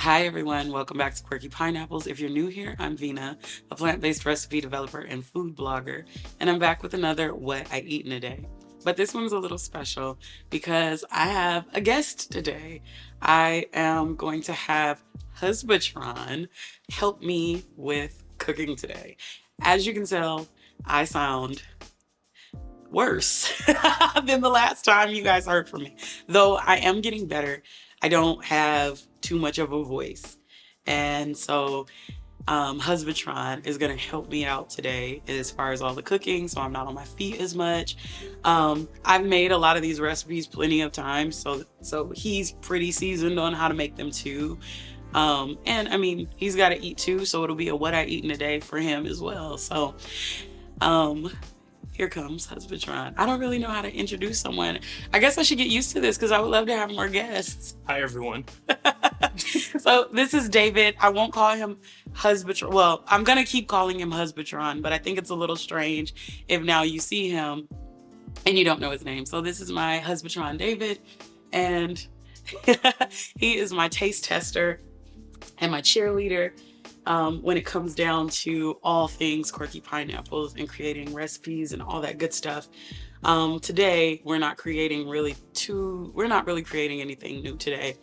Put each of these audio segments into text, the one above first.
Hi everyone, welcome back to Quirky Pineapples. If you're new here, I'm Vina, a plant-based recipe developer and food blogger, and I'm back with another What I Eat in a Day. But this one's a little special because I have a guest today. I am going to have Husbatron help me with cooking today. As you can tell, I sound worse than the last time you guys heard from me, though I am getting better. I don't have too much of a voice. And so Husbatron is going to help me out today as far as all the cooking, so I'm not on my feet as much. I've made a lot of these recipes plenty of times, so he's pretty seasoned on how to make them too. And I mean, he's got to eat too, so it'll be a what I eat in a day for him as well. So um, here comes Husbatron. I don't really know how to introduce someone. I guess I should get used to this because I would love to have more guests. Hi, everyone. So this is David. I won't call him Husbatron. Well, I'm going to keep calling him Husbatron, but I think it's a little strange if now you see him and you don't know his name. So this is my Husbatron, David, and he is my taste tester and my cheerleader when it comes down to all things Quirky Pineapples and creating recipes and all that good stuff. Today we're not really creating anything new today.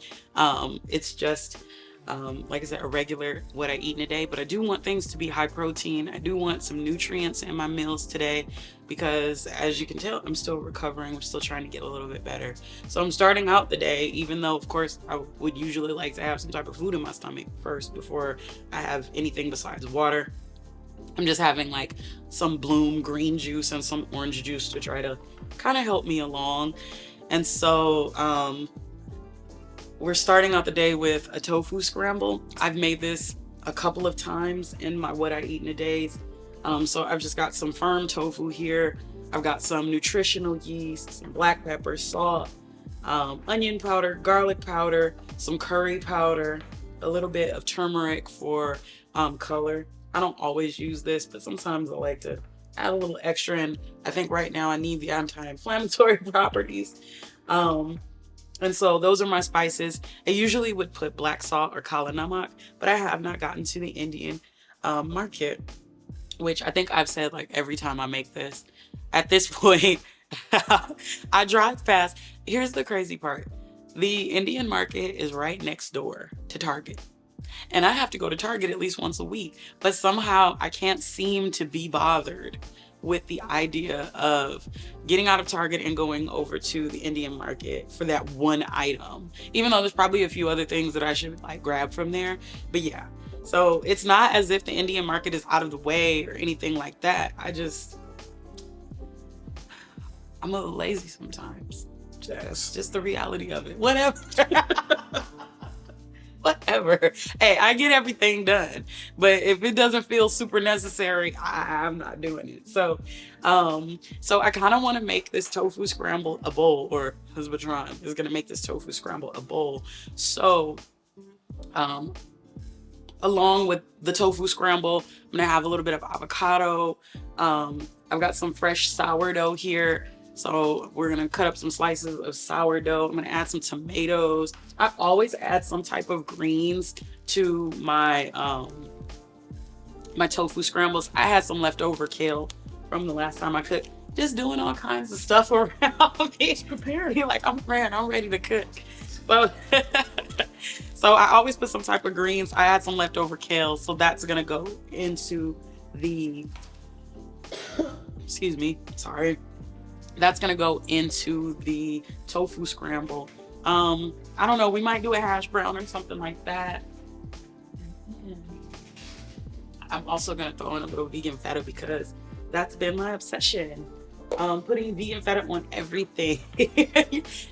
It's just like I said, a regular what I eat in a day, but I do want things to be high protein. I do want some nutrients in my meals today because, as you can tell, I'm still recovering. We're still trying to get a little bit better. So I'm starting out the day, even though of course I would usually like to have some type of food in my stomach first before I have anything besides water. I'm just having like some bloom green juice and some orange juice to try to kind of help me along. And so we're starting out the day with a tofu scramble. I've made this a couple of times in my what I eat in a days. So I've just got some firm tofu here. I've got some nutritional yeast, some black pepper, salt, onion powder, garlic powder, some curry powder, a little bit of turmeric for color. I don't always use this, but sometimes I like to add a little extra, and I think right now I need the anti-inflammatory properties. And so those are my spices. I usually would put black salt or kala namak, but I have not gotten to the Indian market, which I think I've said like every time I make this. At this point, I drive fast. Here's the crazy part. The Indian market is right next door to Target. And I have to go to Target at least once a week. But somehow I can't seem to be bothered with the idea of getting out of Target and going over to the Indian market for that one item. Even though there's probably a few other things that I should like grab from there. But yeah. So it's not as if the Indian market is out of the way or anything like that. I'm a little lazy sometimes. That's just the reality of it. Whatever. Whatever. Hey, I get everything done, but if it doesn't feel super necessary, I'm not doing it. So I kind of want to make this tofu scramble a bowl, or Husbatron is gonna make this tofu scramble a bowl. So, along with the tofu scramble, I'm gonna have a little bit of avocado. I've got some fresh sourdough here. So we're gonna cut up some slices of sourdough. I'm gonna add some tomatoes. I always add some type of greens to my my tofu scrambles. I had some leftover kale from the last time I cooked. Just doing all kinds of stuff around me. Prepared. Like I'm ready to cook. So, so I always put some type of greens. I had some leftover kale, so that's gonna go into the excuse me, sorry. That's gonna go into the tofu scramble. I don't know, we might do a hash brown or something like that. I'm also gonna throw in a little vegan feta because that's been my obsession. Putting vegan feta on everything.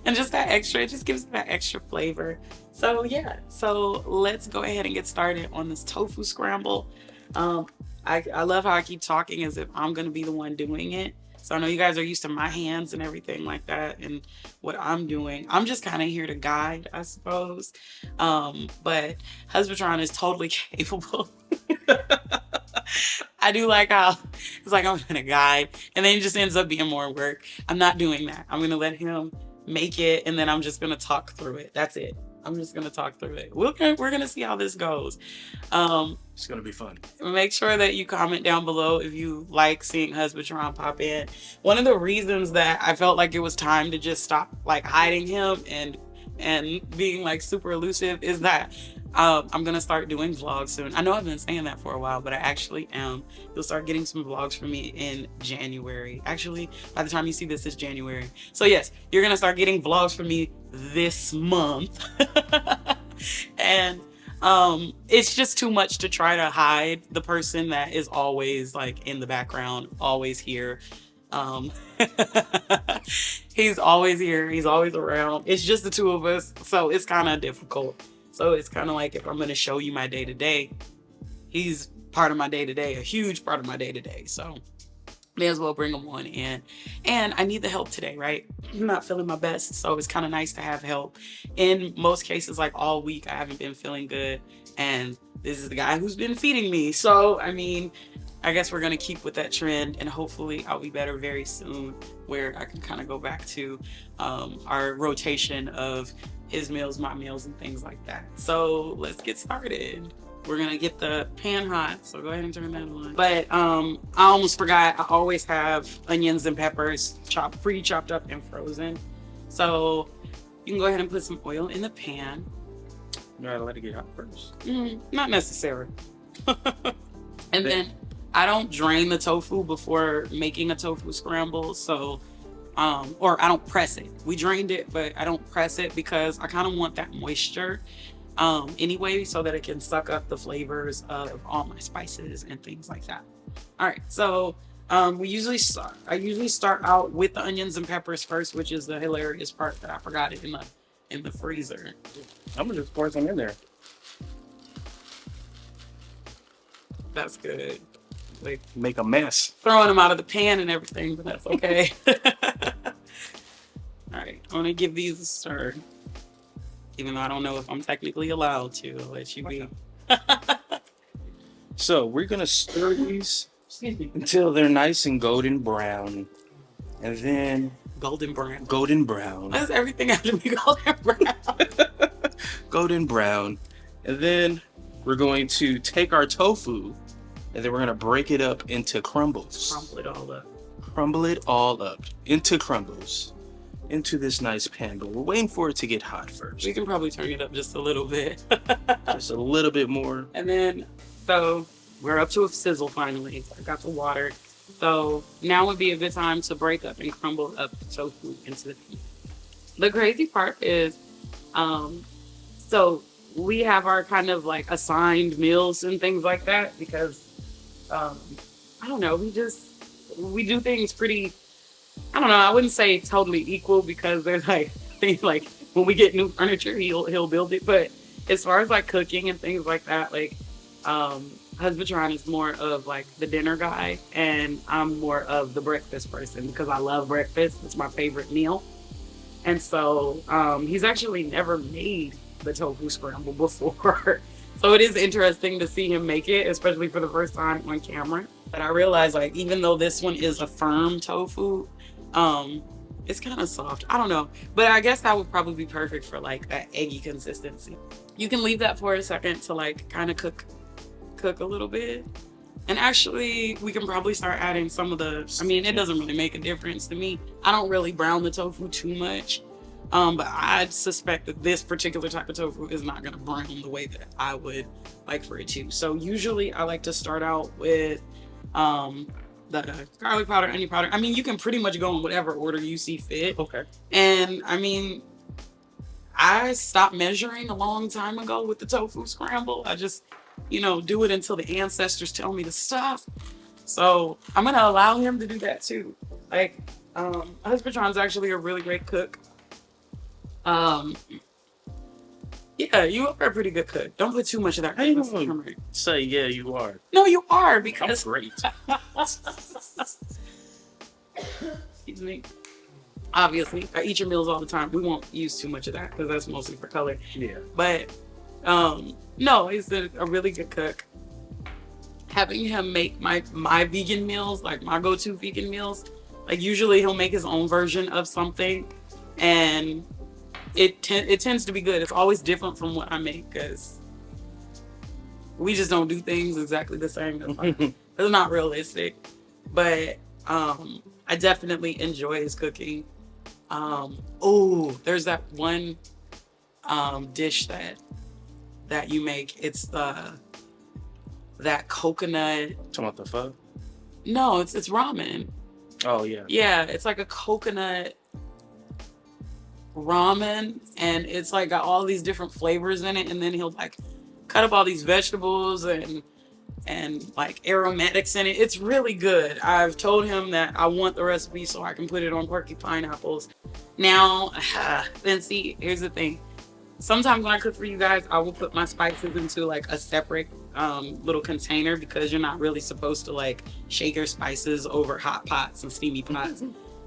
And just that extra, it just gives it that extra flavor. So yeah, so let's go ahead and get started on this tofu scramble. I love how I keep talking as if I'm gonna be the one doing it. So I know you guys are used to my hands and everything like that and what I'm doing. I'm just kind of here to guide, I suppose. But Husbatron is totally capable. I do like how it's like I'm gonna guide and then it just ends up being more work. I'm not doing that. I'm gonna let him make it and then I'm just gonna talk through it. That's it. I'm just gonna talk through it. We're gonna see how this goes. It's gonna be fun. Make sure that you comment down below if you like seeing Husbatron pop in. One of the reasons that I felt like it was time to just stop like hiding him and being like super elusive is that I'm gonna start doing vlogs soon. I know I've been saying that for a while, but I actually am. You'll start getting some vlogs from me in January. Actually, by the time you see this, it's January. So yes, you're gonna start getting vlogs from me this month. And it's just too much to try to hide the person that is always like in the background, always here. um he's always here, he's always around. It's just the two of us, so it's kind of difficult. So it's kind of like, if I'm going to show you my day-to-day, he's part of my day-to-day, a huge part of my day-to-day. So may as well bring him on in. And I need the help today, right? I'm not feeling my best, so it's kind of nice to have help. In most cases, like all week, I haven't been feeling good, and this is the guy who's been feeding me. So I mean, I guess we're gonna keep with that trend, and hopefully I'll be better very soon, where I can kind of go back to our rotation of his meals, my meals, and things like that. So let's get started. We're gonna get the pan hot, so go ahead and turn that on. But I almost forgot, I always have onions and peppers pre-chopped up and frozen. So you can go ahead and put some oil in the pan. You gotta let it get hot first. Not necessary. And then I don't drain the tofu before making a tofu scramble, so or I don't press it. We drained it, but I don't press it because I kind of want that moisture anyway, so that it can suck up the flavors of all my spices and things like that. All right, so I usually start out with the onions and peppers first, which is the hilarious part that I forgot it in the freezer. I'm gonna just pour some in there. That's good. Like Make a mess. throwing them out of the pan and everything, but that's okay. All right, I'm gonna give these a stir. Even though I don't know if I'm technically allowed to, I'll let you be. So we're gonna stir these until they're nice and golden brown, and then Golden brown. golden brown, Why does everything have to be golden brown? golden brown, and then we're going to take our tofu, and then we're gonna break it up into crumbles. Crumble it all up. Crumble it all up into crumbles, into this nice pan. But we're waiting for it to get hot first. We can probably turn it up just a little bit. Just a little bit more. And then, so we're up to a sizzle finally. I got the water. So now would be a good time to break up and crumble up the tofu into the pan. The crazy part is, so we have our kind of like assigned meals and things like that because, I don't know, we do things pretty, I don't know, I wouldn't say totally equal because there's like things like when we get new furniture, he'll build it. But as far as like cooking and things like that, like Husbatron is more of like the dinner guy, and I'm more of the breakfast person because I love breakfast. It's my favorite meal. And so he's actually never made the tofu scramble before. So it is interesting to see him make it, especially for the first time on camera. But I realized, like, even though this one is a firm tofu, it's kind of soft. I don't know. But I guess that would probably be perfect for like that eggy consistency. You can leave that for a second to like kind of cook a little bit. And actually, we can probably start adding some of the, I mean, it doesn't really make a difference to me. I don't really brown the tofu too much. But I suspect that this particular type of tofu is not going to brown the way that I would like for it to. So usually I like to start out with the garlic powder, onion powder. I mean, you can pretty much go in whatever order you see fit. Okay. And I mean, I stopped measuring a long time ago with the tofu scramble. I just, do it until the ancestors tell me to stop. So I'm going to allow him to do that too. Like, Husbatron's actually a really great cook. Yeah, you are a pretty good cook. Don't put too much of that. I don't say, yeah, you are. No, you are, because I'm great. Excuse me. Obviously, I eat your meals all the time. We won't use too much of that because that's mostly for color. Yeah. But no, he's a really good cook. Having him make my vegan meals, like my go-to vegan meals, like usually he'll make his own version of something, and it tends to be good. It's always different from what I make because we just don't do things exactly the same. It's not realistic, but I definitely enjoy his cooking. There's that one dish that you make. It's that coconut. Talking about the pho? No, it's ramen. Oh yeah. Yeah, it's like a coconut ramen, and it's like got all these different flavors in it, and then he'll like cut up all these vegetables and like aromatics in it. It's really good. I've told him that I want the recipe so I can put it on quirky pineapples. Now, then see, here's the thing. Sometimes when I cook for you guys, I will put my spices into like a separate little container because you're not really supposed to like shake your spices over hot pots and steamy pots.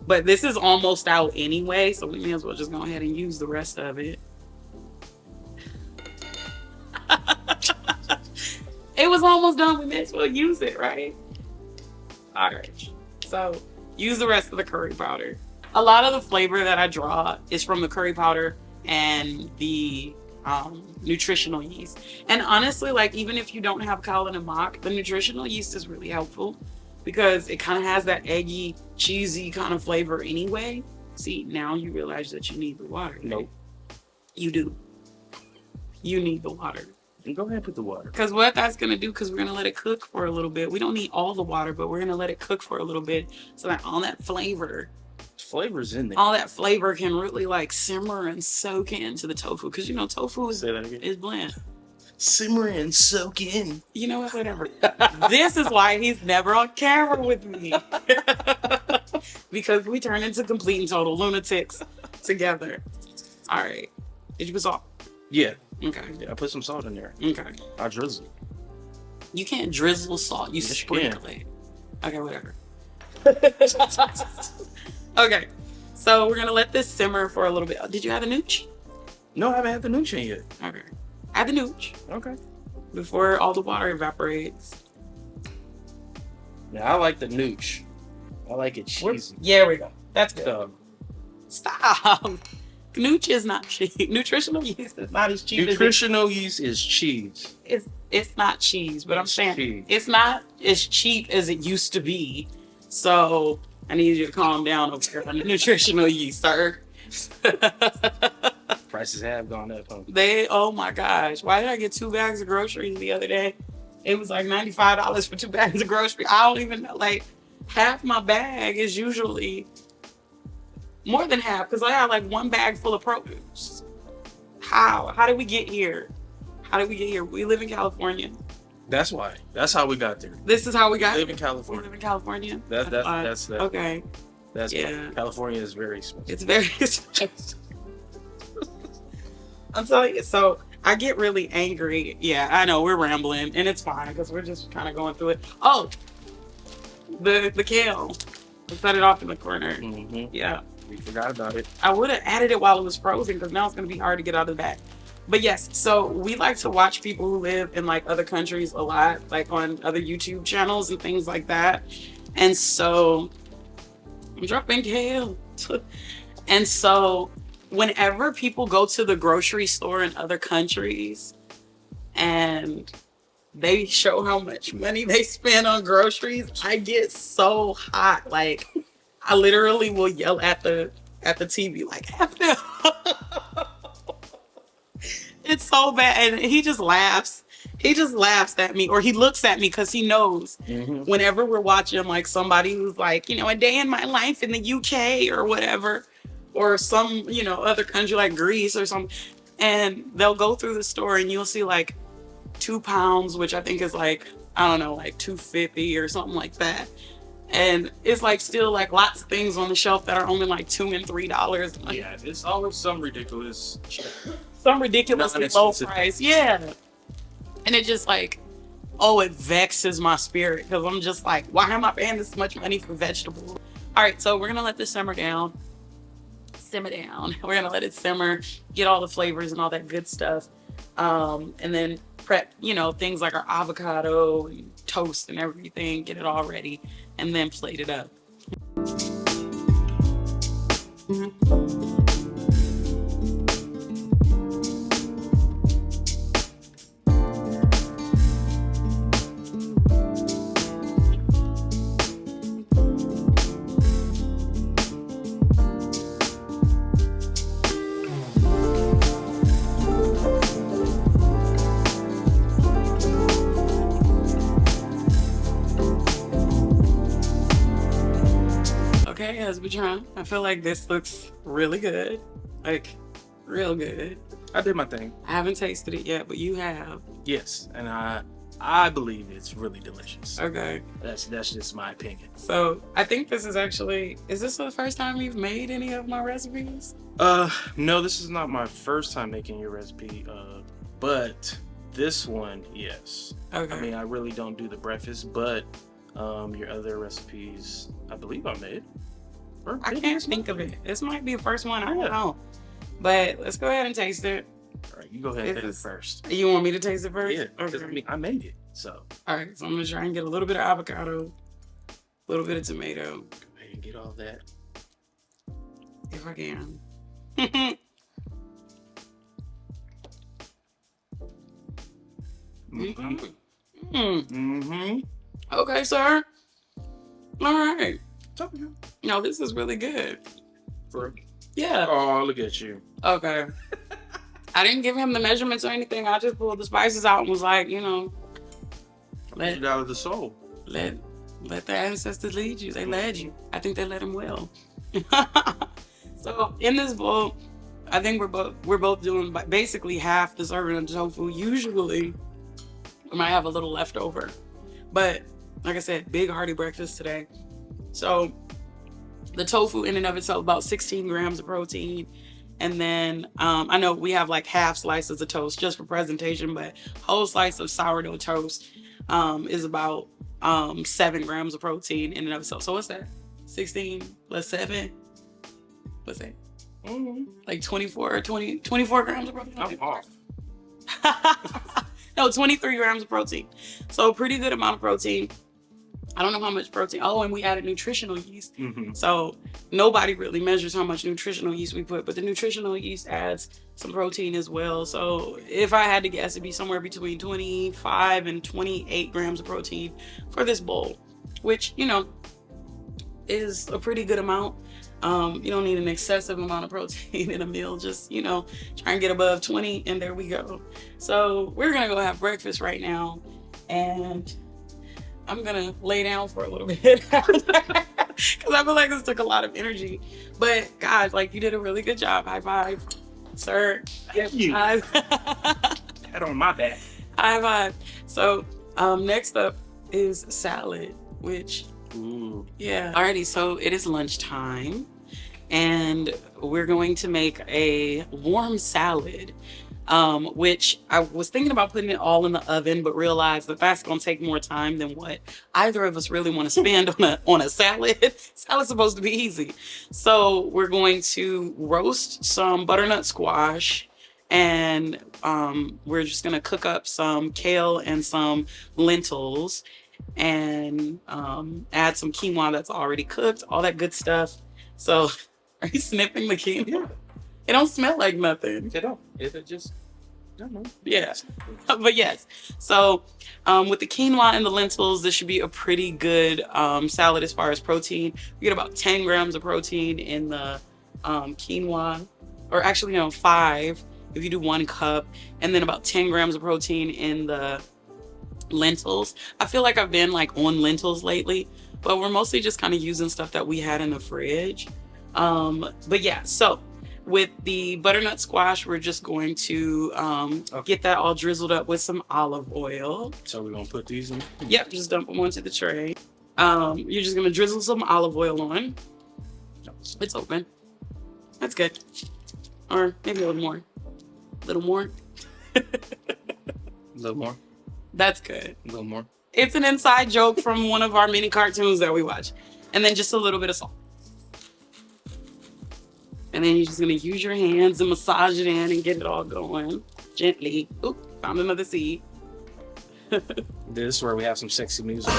But this is almost out anyway, so we may as well just go ahead and use the rest of it. It was almost done. We may as well use it, right? All right. So use the rest of the curry powder. A lot of the flavor that I draw is from the curry powder and the nutritional yeast. And honestly, like even if you don't have Colin and Mock, the nutritional yeast is really helpful because it kind of has that eggy, cheesy kind of flavor anyway. See, now you realize that you need the water. Right? Nope. You do. You need the water. Go ahead and put the water. Because what that's going to do, because we're going to let it cook for a little bit. We don't need all the water, but we're going to let it cook for a little bit so that all that flavor's in there. All that flavor can really like simmer and soak into the tofu. Because, you know, tofu is bland. Simmer and soak in. You know what? Whatever. This is why he's never on camera with me. Because we turn into complete and total lunatics together. All right. Did you put salt? Yeah. Okay. Yeah, I put some salt in there. Okay. I drizzle. You can't drizzle salt. You sprinkle it. Okay, whatever. Okay. So we're going to let this simmer for a little bit. Did you have the nooch? No, I haven't had the nooch in yet. Okay. Add the nooch. Okay. Before all the water evaporates. Now, I like the nooch. I like it cheesy. Yeah, we go. That's good. Stop. Nooch is not cheap. Nutritional yeast is not as cheap. Nutritional yeast is cheese. It's not cheese, but I'm saying cheese. It's not as cheap as it used to be. So I need you to calm down over here on the nutritional yeast, sir. Prices have gone up, huh? Oh my gosh. Why did I get 2 bags of groceries the other day? It was like $95 for 2 bags of groceries. I don't even know. Like half my bag is usually more than half because I have like 1 bag full of produce. How did we get here? We live in California. That's why. That's how we got there. This is how we got here. We live in We California. live in California. That's okay. That's California is very expensive. It's very expensive. I'm telling you. So I get really angry. Yeah, I know we're rambling, and it's fine because we're just kind of going through it. Oh, the kale. Let's set it off in the corner. Mm-hmm. Yeah. We forgot about it. I would have added it while it was frozen because now it's going to be hard to get out of the bag. But yes, so we like to watch people who live in like other countries a lot, like on other YouTube channels and things like that. And so I'm dropping kale. And so whenever people go to the grocery store in other countries and they show how much money they spend on groceries, I get so hot. Like I literally will yell at the TV like, F them. It's so bad. And he just laughs. He just laughs at me, or he looks at me because he knows whenever we're watching like somebody who's like, you know, a day in my life in the UK or whatever, or some, you know, other country like Greece or something, and they'll go through the store and you'll see like 2 pounds, which I think is like, I don't know, like $2.50 or something like that. And it's like still like lots of things on the shelf that are only like $2 and $3. Like, yeah, it's always some ridiculous low price. Yeah. And it just like, it vexes my spirit because I'm just like, why am I paying this much money for vegetables? All right, so we're gonna let this simmer down. We're gonna let it simmer, get all the flavors and all that good stuff. And then prep, you know, things like our avocado and toast and everything, get it all ready, and then plate it up. Husbatron. I feel like this looks really good. Like, real good. I did my thing. I haven't tasted it yet, but you have. Yes, and I believe it's really delicious. Okay. That's just my opinion. So I think this is actually, is this the first time you've made any of my recipes? No, this is not my first time making your recipe. But this one, yes. Okay. I mean, I really don't do the breakfast, but your other recipes, I believe I made. I can't think of it. This might be the first one. I don't know. But let's go ahead and taste it. All right, you go ahead and taste it first. You want me to taste it first? Yeah, because okay. I made it, so. All right, so I'm gonna try and get a little bit of avocado, a little bit of tomato. Go ahead and get all that. If I can. Okay, sir. All right. No, this is really good. Yeah. Oh, look at you. Okay. I didn't give him the measurements or anything. I just pulled the spices out and was like, you know, let it out of the soul. Let the ancestors lead you. They led you. I think they led him well. So in this bowl, I think we're both doing basically half the serving of tofu. Usually, we might have a little left over, but like I said, big hearty breakfast today. So the tofu in and of itself about 16 grams of protein. And then I know we have like half slices of toast just for presentation, but whole slice of sourdough toast is about 7 grams of protein in and of itself. So what's that? 16 plus 7? What's that? Like 24 grams of protein? I'm off. No, 23 grams of protein. So a pretty good amount of protein. I don't know how much protein. Oh, and we added nutritional yeast. So nobody really measures how much nutritional yeast we put, but the nutritional yeast adds some protein as well. So if I had to guess, it'd be somewhere between 25 and 28 grams of protein for this bowl, which, you know, is a pretty good amount. You don't need an excessive amount of protein in a meal. Just, you know, try and get above 20 and there we go. So we're going to go have breakfast right now. And I'm gonna lay down for a little bit because I feel like this took a lot of energy. But guys, like, you did a really good job. High five, sir. Thank you. Pat on my back. High five. So next up is salad, which yeah. Alrighty, so it is lunchtime, and we're going to make a warm salad. Which I was thinking about putting it all in the oven, but realized that that's going to take more time than what either of us really want to spend on a salad. Salad's supposed to be easy. So we're going to roast some butternut squash, and we're just going to cook up some kale and some lentils, and add some quinoa that's already cooked, all that good stuff. So are you sniffing the quinoa? Yeah. It don't smell like nothing. It don't. It just, I don't know. Yeah. But yes. So with the quinoa and the lentils, this should be a pretty good salad as far as protein. We get about 10 grams of protein in the quinoa, or actually, no, 5 if you do 1 cup, and then about 10 grams of protein in the lentils. I feel like I've been like on lentils lately, but we're mostly just kind of using stuff that we had in the fridge. But yeah, so with the butternut squash, we're just going to get that all drizzled up with some olive oil. So we're gonna put these in? Yep, just dump them onto the tray. You're just gonna drizzle some olive oil on. It's open. That's good. Or maybe a little more. A little more. A little more. That's good. A little more. It's an inside joke from one of our mini cartoons that we watch. And then just a little bit of salt. And then you're just gonna use your hands and massage it in and get it all going gently. Oop, found another seed. This is where we have some sexy music. You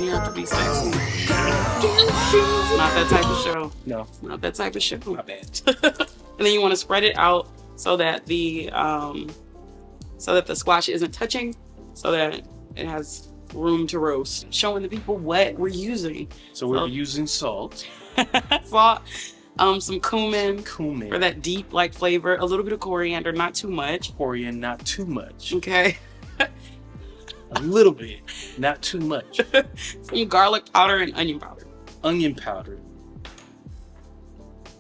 have to be sexy. It's not that type of show. No. It's not that type of show. My bad. And then you want to spread it out so that the squash isn't touching, so that it has room to roast. Showing the people what we're using. So we're using salt. Salt, some cumin for that deep like flavor, a little bit of coriander, not too much. Coriander, not too much. Okay. A little bit, not too much. Some garlic powder and onion powder. onion powder,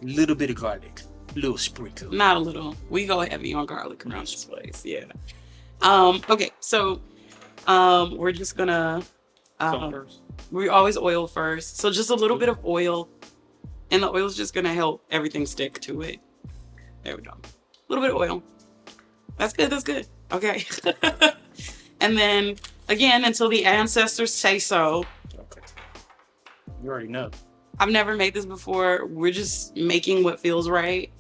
a little bit of garlic, a little sprinkle. Not a little. We go heavy on garlic around this place. Yeah. Okay, so we're just gonna First. we always oil first. So just a little bit of oil, and the oil is just gonna help everything stick to it. There we go. A little bit of oil. That's good. That's good. Okay. And then again, until the ancestors say so. Okay. You already know. I've never made this before. We're just making what feels right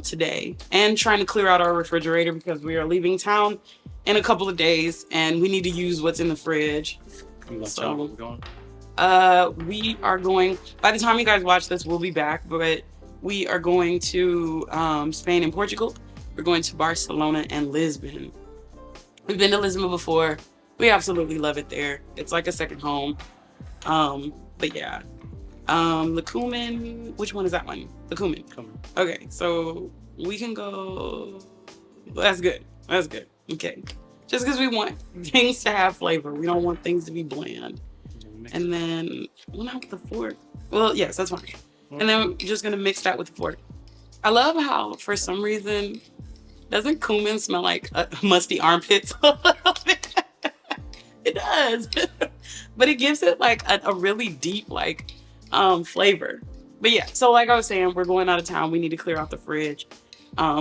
today, and trying to clear out our refrigerator because we are leaving town in a couple of days, and we need to use what's in the fridge. You want to tell me where we're going? We are going. By the time you guys watch this, we'll be back. But we are going to Spain and Portugal. We're going to Barcelona and Lisbon. We've been to Lisbon before. We absolutely love it there. It's like a second home. But yeah. The cumin. Which one is that one? The cumin. Okay, so we can go. That's good. That's good. Okay. Just because we want things to have flavor. We don't want things to be bland. And then, well, not with the fork. Well, yes, that's fine. And then we're just going to mix that with the fork. I love how, for some reason, doesn't cumin smell like musty armpits a little bit? It does. But it gives it like a really deep, like, flavor. But yeah, so like I was saying, we're going out of town. We need to clear out the fridge.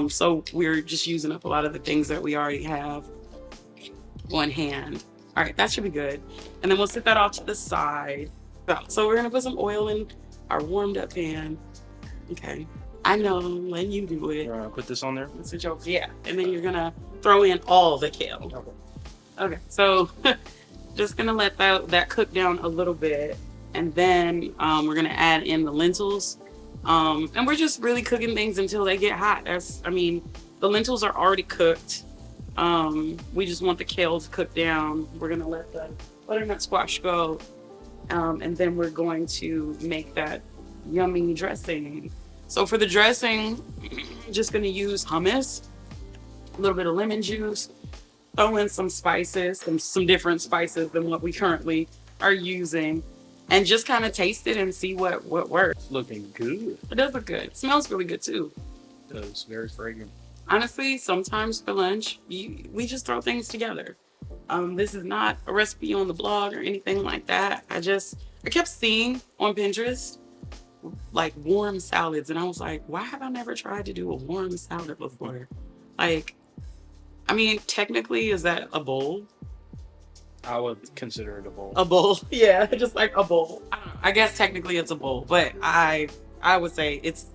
So we're just using up a lot of the things that we already have on hand. All right, that should be good. And then we'll set that off to the side. So we're gonna put some oil in our warmed up pan. Okay, I know, letting you do it. Put this on there? That's a joke. Yeah, and then you're gonna throw in all the kale. Okay, so just gonna let that cook down a little bit. And then we're gonna add in the lentils. And we're just really cooking things until they get hot. The lentils are already cooked. We just want the kale to cook down. We're gonna let the butternut squash go. And then we're going to make that yummy dressing. So for the dressing, I'm just gonna use hummus, a little bit of lemon juice, throw in some spices, some different spices than what we currently are using. And just kind of taste it and see what works. It's looking good. It does look good. It smells really good too. It does. Very fragrant. Honestly, sometimes for lunch, we just throw things together. This is not a recipe on the blog or anything like that. I kept seeing on Pinterest like warm salads, and I was like, why have I never tried to do a warm salad before? Like, technically, is that a bowl? I would consider it a bowl. A bowl, yeah, just like a bowl. I guess technically it's a bowl, but I would say it's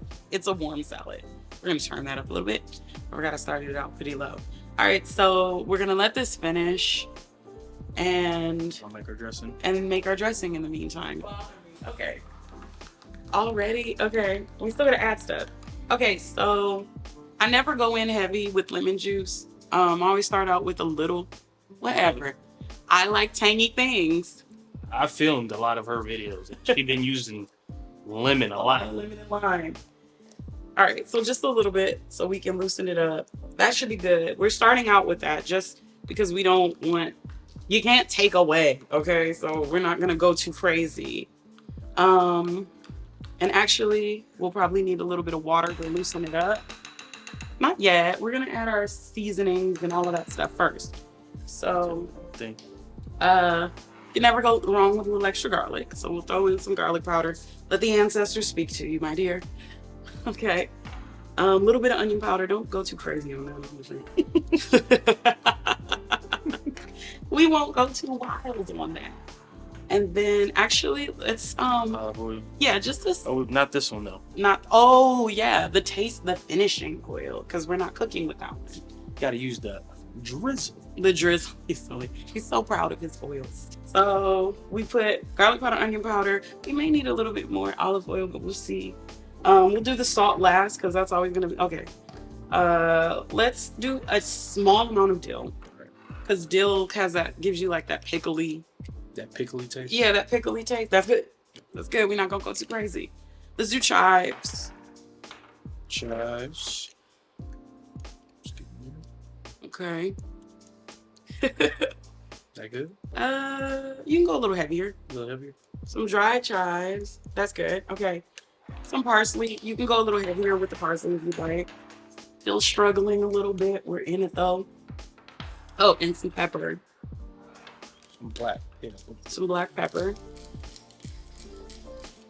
a warm salad. We're gonna turn that up a little bit. We gotta start it out pretty low. All right, so we're gonna let this finish, and I'll make our dressing. And make our dressing in the meantime. Okay. Already? Okay. We still gotta add stuff. Okay, so I never go in heavy with lemon juice. I always start out with a little, whatever. I like tangy things. I filmed a lot of her videos. She's been using lemon a lot. Lemon and lime. All right, so just a little bit so we can loosen it up. That should be good. We're starting out with that just because we don't want, you can't take away, okay? So we're not gonna go too crazy. And actually, we'll probably need a little bit of water to loosen it up. Not yet. We're gonna add our seasonings and all of that stuff first. So, you never go wrong with a little extra garlic. So we'll throw in some garlic powder. Let the ancestors speak to you, my dear. Okay. A little bit of onion powder. Don't go too crazy on that. We won't go too wild on that. And then actually, let's yeah, just this. Oh, not this one though. The finishing oil, because we're not cooking with that one. Gotta use the drizzle. The drizzle. He's so proud of his oils. So we put garlic powder, onion powder. We may need a little bit more olive oil, but we'll see. We'll do the salt last because that's always gonna be okay. Let's do a small amount of dill, because dill gives you like that pickly. That pickly taste? Yeah, that pickly taste. That's good. That's good. We're not gonna go too crazy. Let's do chives. Chives. Okay. That good? You can go a little heavier. A little heavier? Some dried chives. That's good. Okay. Some parsley. You can go a little heavier with the parsley if you like. Still struggling a little bit. We're in it though. Oh, and some pepper. Some black. Yeah. Some black pepper.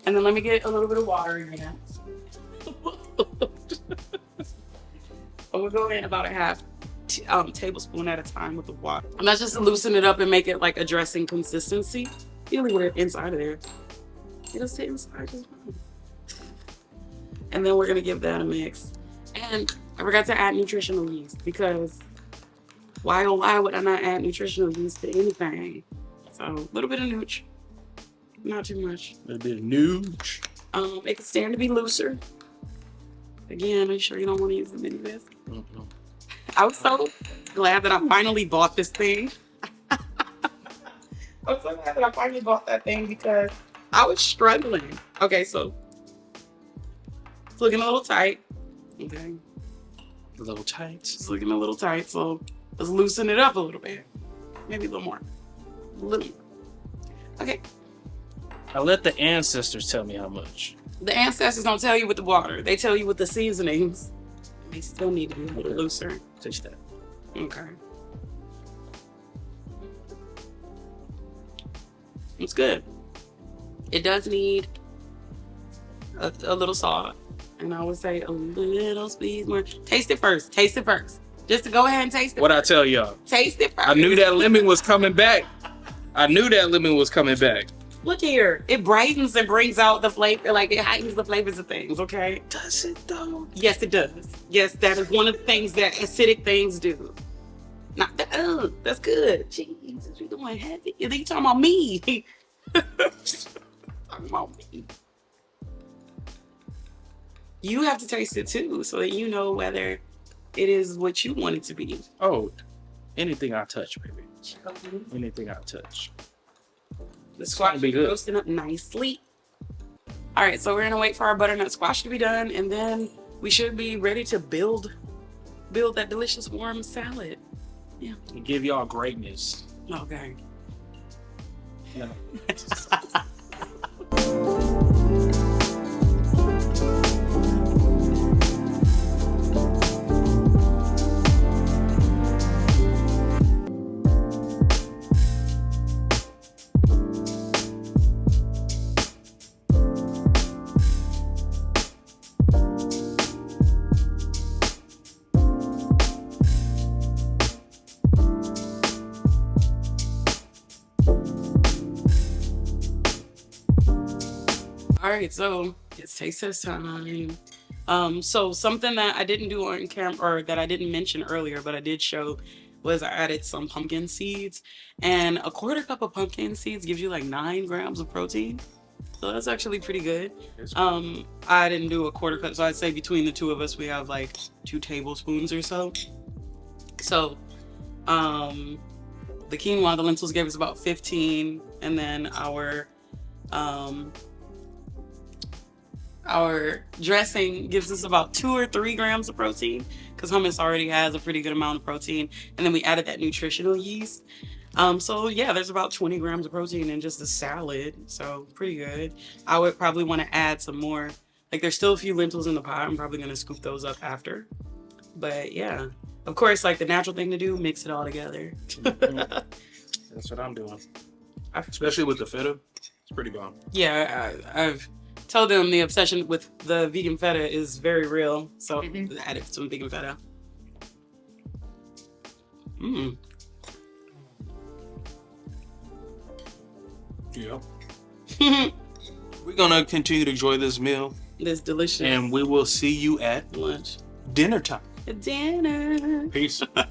And then let me get a little bit of water again. I'm gonna go in about a half tablespoon at a time with the water. And that's just to loosen it up and make it like a dressing consistency. Really weird inside of there. It'll sit inside as well. And then we're gonna give that a mix. And I forgot to add nutritional yeast because why oh why would I not add nutritional yeast to anything? So a little bit of nooch. Not too much. A little bit of nooch. It can stand to be looser. Again, are you sure you don't want to use the mini bisque? Mm-hmm. I was so glad that I finally bought this thing. I was so glad that I finally bought that thing because I was struggling. Okay, so it's looking a little tight. Okay. A little tight. It's looking a little tight, so let's loosen it up a little bit. Maybe a little more. A little more. Okay. I let the ancestors tell me how much. The ancestors don't tell you with the water. They tell you with the seasonings. They still need to be a little looser. Taste that. Okay. It's good. It does need a little salt. And I would say a little squeeze more. Taste it first. Taste it first. Just to go ahead and taste it. What I tell y'all? Taste it first. I knew that lemon was coming back. I knew that lemon was coming back. Look here. It brightens and brings out the flavor. Like, it heightens the flavors of things, okay? Does it though? Yes, it does. Yes, that is one of the things that acidic things do. Not that, that's good. Jeez, what you doing heavy? You talking about me? Talking about me. You have to taste it too, so that you know whether it is what you want it to be. Oh, anything I touch, baby. Anything I touch. The squash is roasting up nicely. All right, so we're gonna wait for our butternut squash to be done, and then we should be ready to build that delicious warm salad. Yeah. And give y'all greatness. Okay. Yeah. All right, so it's taste test time. So something that I didn't do on camera, or that I didn't mention earlier, but I did show, was I added some pumpkin seeds, and a quarter cup of pumpkin seeds gives you like 9 grams of protein. So that's actually pretty good. I didn't do a quarter cup, so I'd say between the two of us, we have like 2 tablespoons or so. So, the quinoa, the lentils gave us about 15, and then our dressing gives us about 2 or 3 grams of protein, because hummus already has a pretty good amount of protein. And then we added that nutritional yeast. So yeah, there's about 20 grams of protein in just a salad. So pretty good. I would probably want to add some more. Like, there's still a few lentils in the pot. I'm probably going to scoop those up after. But yeah, of course, like the natural thing to do, mix it all together. That's what I'm doing. Especially with the feta. It's pretty bomb. Yeah, I've told them the obsession with the vegan feta is very real. So I added some vegan feta. Yeah. We're gonna continue to enjoy this meal. This delicious. And we will see you at lunch. Dinner time. Dinner. Peace. All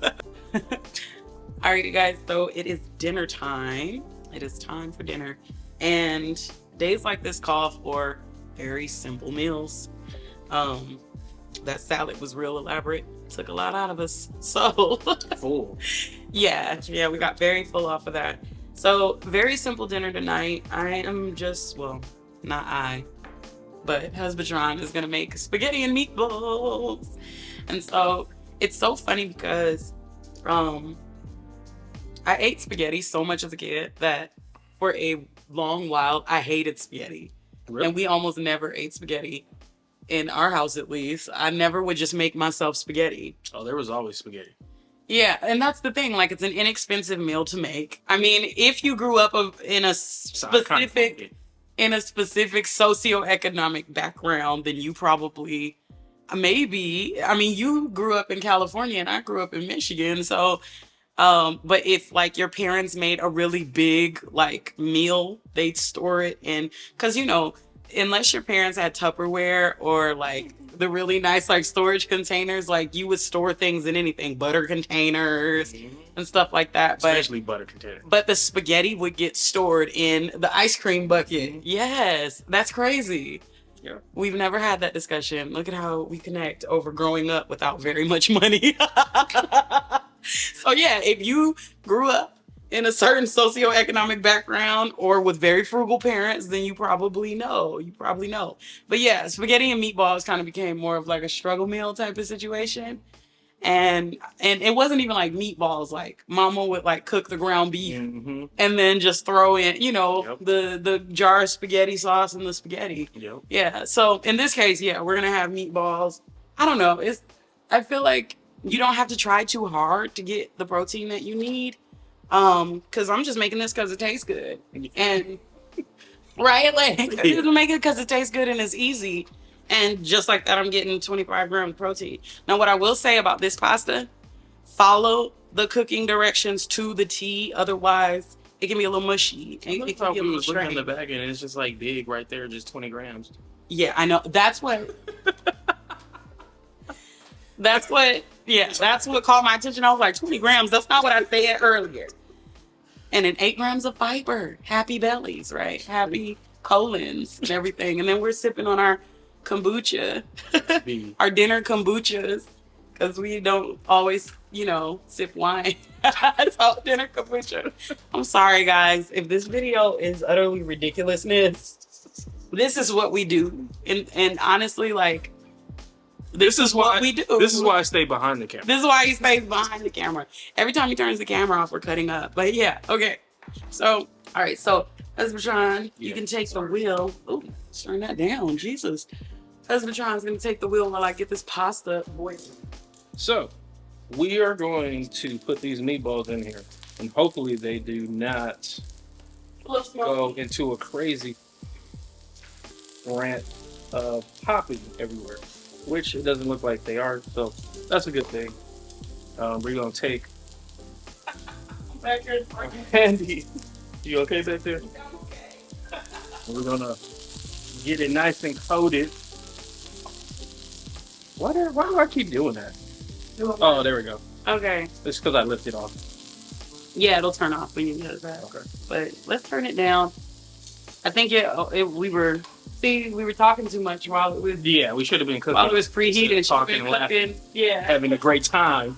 right, you guys. So it is dinner time. It is time for dinner. And days like this call for very simple meals. That salad was real elaborate. Took a lot out of us. So Full. yeah, we got very full off of that. So very simple dinner tonight. I am just, well, not I, but Husbatron is gonna make spaghetti and meatballs. And so it's so funny because I ate spaghetti so much as a kid that for a long while, I hated spaghetti. Really? And we almost never ate spaghetti. In our house, at least. I never would just make myself spaghetti. Oh, there was always spaghetti. Yeah, and that's the thing. Like, it's an inexpensive meal to make. I mean, if you grew up in a specific socioeconomic background, then you probably maybe. I mean, you grew up in California and I grew up in Michigan, so but if like your parents made a really big like meal, they'd store it in, because unless your parents had Tupperware or like the really nice like storage containers, like you would store things in anything, butter containers and stuff like that. Especially butter containers. But the spaghetti would get stored in the ice cream bucket. Yes, that's crazy. Yeah. We've never had that discussion. Look at how we connect over growing up without very much money. So yeah, if you grew up in a certain socioeconomic background or with very frugal parents, then you probably know. But yeah, spaghetti and meatballs kind of became more of like a struggle meal type of situation. And it wasn't even like meatballs. Like mama would like cook the ground beef and then just throw in, the jar of spaghetti sauce and the spaghetti. Yep. Yeah. So in this case, yeah, we're gonna have meatballs. I don't know. I feel like you don't have to try too hard to get the protein that you need. Because I'm just making this because it tastes good. And right, like I'm just making it because it tastes good and it's easy. And just like that, I'm getting 25 grams of protein. Now, what I will say about this pasta, follow the cooking directions to the T. Otherwise, it can be a little mushy. I thought we was looking in the bag and it's just like big right there, just 20 grams. Yeah, I know. That's what caught my attention. I was like, 20 grams. That's not what I said earlier. And then 8 grams of fiber. Happy bellies, right? Happy colons and everything. And then we're sipping on our kombucha, our dinner kombuchas, because we don't always, sip wine. So dinner kombucha. I'm sorry, guys. If this video is utterly ridiculousness, this is what we do. And honestly, like, this is what we do. This is why I stay behind the camera. This is why he stays behind the camera. Every time he turns the camera off, we're cutting up. But yeah, okay. So, all right. So, Husbatron, you can take the wheel. Oh, turn that down. Jesus. Husbatron's going to take the wheel while I get this pasta boiling. So, we are going to put these meatballs in here. And hopefully they do not go into a crazy rant of popping everywhere. Which it doesn't look like they are, so that's a good thing. We're gonna take back here. Andy. You okay back there? I'm okay. We're gonna get it nice and coated. Why do I keep doing that? Oh, there we go. Okay. It's because I lifted off. Yeah, it'll turn off when you get that. Okay. But let's turn it down. I think we were talking too much while it was. Yeah, we should have been cooking. While it was preheated, talking and laughing. Yeah. Having a great time.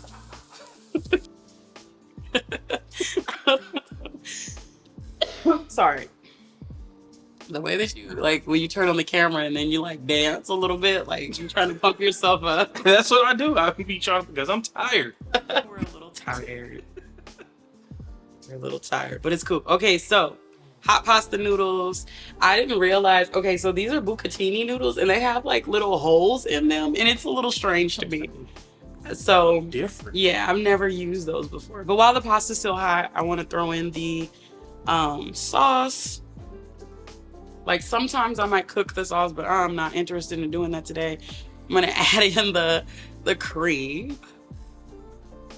Sorry. The way that you, like, when you turn on the camera and then you, like, dance a little bit, like, you're trying to pump yourself up. That's what I do. I be trying because I'm tired. We're a little tired. But it's cool. Okay, so hot pasta noodles. I didn't realize. Okay, so these are bucatini noodles, and they have like little holes in them, and it's a little strange to me. So different. Yeah, I've never used those before. But while the pasta's still hot, I want to throw in the sauce. Like sometimes I might cook the sauce, but I'm not interested in doing that today. I'm gonna add in the cream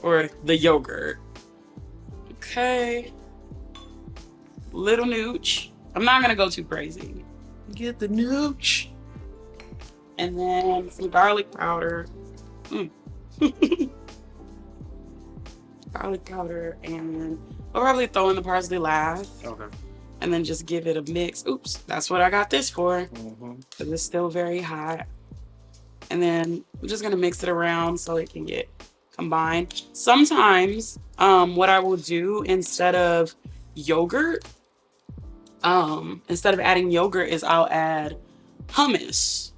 or the yogurt. Okay. Little nooch. I'm not gonna go too crazy. Get the nooch. And then some garlic powder. Garlic powder, and I'll probably throw in the parsley last. Okay. And then just give it a mix. Oops, that's what I got this for. Because it's still very hot. And then I'm just gonna mix it around so it can get combined. Sometimes, what I will do instead of yogurt, instead of adding yogurt, is I'll add hummus.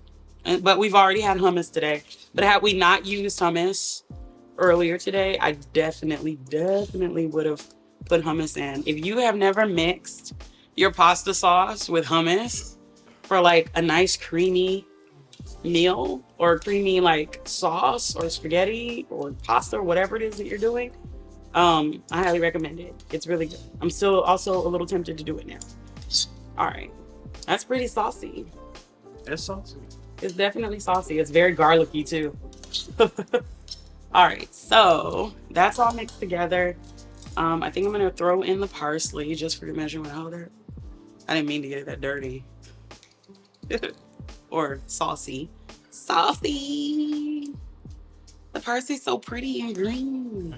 But we've already had hummus today. But had we not used hummus earlier today, I definitely would have put hummus in. If you have never mixed your pasta sauce with hummus for like a nice creamy meal or creamy like sauce or spaghetti or pasta or whatever it is that you're doing, I highly recommend it. It's really good. I'm still also a little tempted to do it now. All right, that's pretty saucy. It's saucy. It's definitely saucy. It's very garlicky too. All right, so that's all mixed together. I think I'm gonna throw in the parsley just for the measurement. Oh, there. I didn't mean to get it that dirty. Or saucy. Saucy. The parsley's so pretty and green.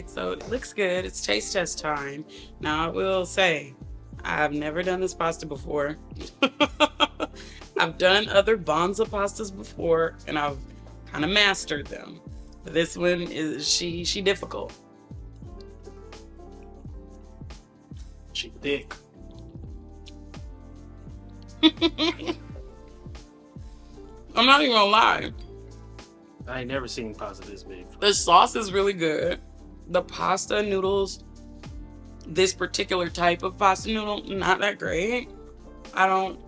So it looks good. It's taste test time. Now I will say, I've never done this pasta before. I've done other Banza pastas before and I've kind of mastered them. But this one is she difficult. She thick. I'm not even gonna lie. I ain't never seen pasta this big. The sauce is really good. The pasta noodles, this particular type of pasta noodle, not that great. I don't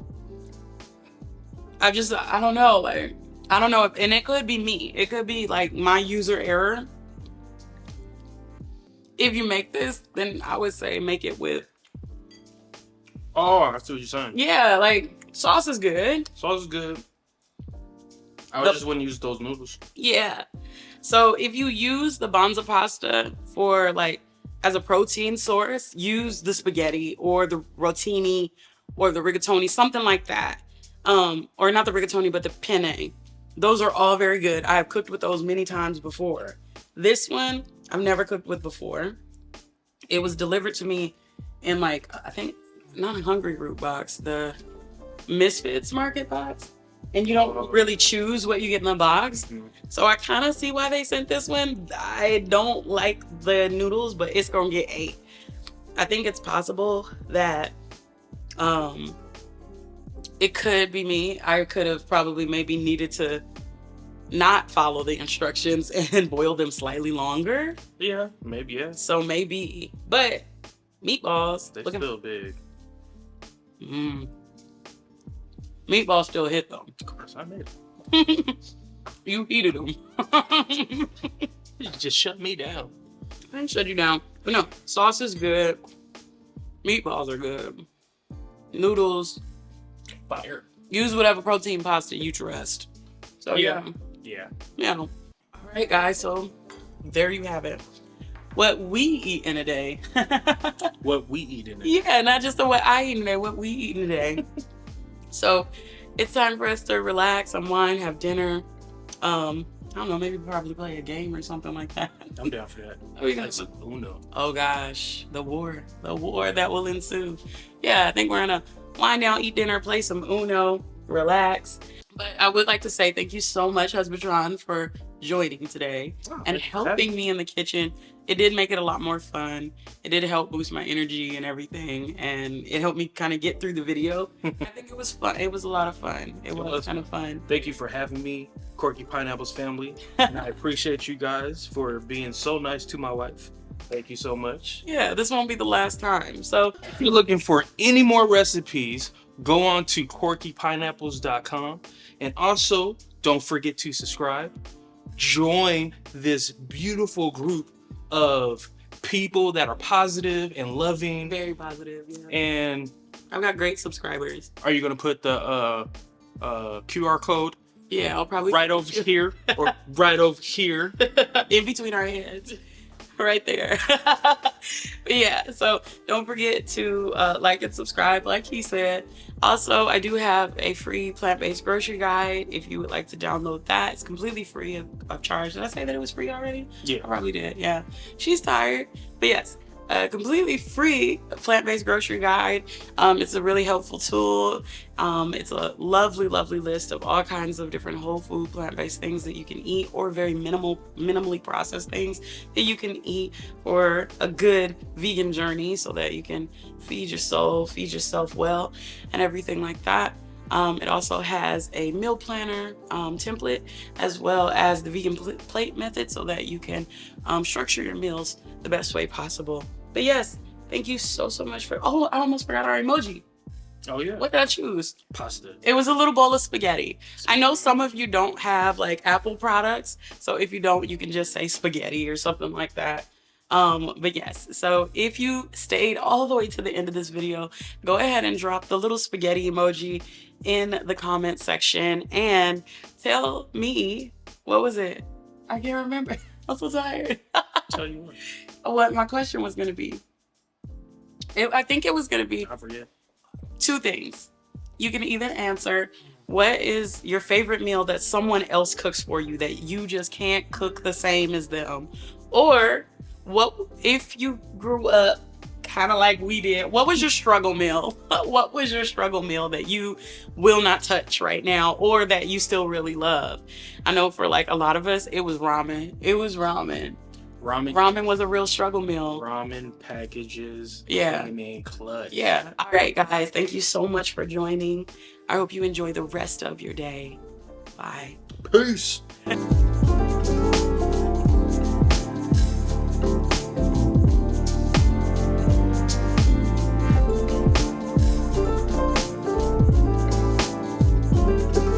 know. Like, I don't know if, and it could be me. It could be like my user error. If you make this, then I would say make it with. Oh, I see what you're saying. Yeah, like sauce is good. Sauce is good. I just wouldn't use those noodles. Yeah. So if you use the Banza pasta for like as a protein source, use the spaghetti or the rotini or the rigatoni, something like that. Or not the rigatoni, but the penne. Those are all very good. I have cooked with those many times before. This one, I've never cooked with before. It was delivered to me in like, I think, not a Hungry Group box, the Misfits Market box. And you don't really choose what you get in the box. So I kind of see why they sent this one. I don't like the noodles, but it's gonna get 8. I think it's possible that it could be me. I could have probably maybe needed to not follow the instructions and boil them slightly longer. Yeah, maybe, yeah. So maybe, but meatballs. They're still big. Meatballs still hit them. Of course, I made them. You heated them. You just shut me down. I didn't shut you down. But no, sauce is good. Meatballs are good. Noodles. Fire. Use whatever protein pasta you trust. So yeah. All right, guys. So there you have it. What we eat in a day. What we eat in a day. Yeah, not just the what I eat in a day. What we eat in a day. So it's time for us to relax, unwind, have dinner. I don't know, maybe probably play a game or something like that. I'm down for that. Play some Uno. Oh gosh, the war that will ensue. Yeah, I think we're gonna wind down, eat dinner, play some Uno, relax. But I would like to say thank you so much, Husbatron, for joining today and helping me in the kitchen. It did make it a lot more fun. It did help boost my energy and everything. And it helped me kind of get through the video. I think it was fun. It was a lot of fun. It was kind of fun. Thank you for having me, Quirky Pineapples family. And I appreciate you guys for being so nice to my wife. Thank you so much. Yeah, this won't be the last time. So if you're looking for any more recipes, go on to quirkypineapples.com. And also, don't forget to subscribe. Join this beautiful group of people that are positive and loving. Very positive, yeah. And I've got great subscribers. Are you going to put the QR code? Yeah, I'll probably right over here or right over here. In between our heads. Right there. Yeah, so don't forget to like and subscribe like he said. Also, I do have a free plant-based grocery guide if you would like to download that. It's completely free of charge. Did I say that it was free already? Yeah, I probably did. Yeah, she's tired, but yes, a completely free plant-based grocery guide. It's a really helpful tool. It's a lovely, lovely list of all kinds of different whole food plant-based things that you can eat, or very minimally processed things that you can eat for a good vegan journey, so that you can feed your soul, feed yourself well, and everything like that. It also has a meal planner template, as well as the vegan plate method, so that you can structure your meals the best way possible. But yes, thank you so much for, oh, I almost forgot our emoji. Oh yeah. What did I choose? Pasta. It was a little bowl of spaghetti. I know some of you don't have like Apple products, so if you don't, you can just say spaghetti or something like that. But yes, so if you stayed all the way to the end of this video, go ahead and drop the little spaghetti emoji in the comment section and tell me, what was it? I can't remember. I'm so tired. Tell you What my question was going to be. I think it was going to be I forget. two things. You can either answer, what is your favorite meal that someone else cooks for you that you just can't cook the same as them? Or what if you grew up kind of like we did, what was your struggle meal? What was your struggle meal that you will not touch right now, or that you still really love? I know for like a lot of us, it was ramen. It was ramen. Ramen was a real struggle meal. Ramen packages. Yeah. Came in clutch. Yeah. All right, guys. Thank you so much for joining. I hope you enjoy the rest of your day. Bye. Peace.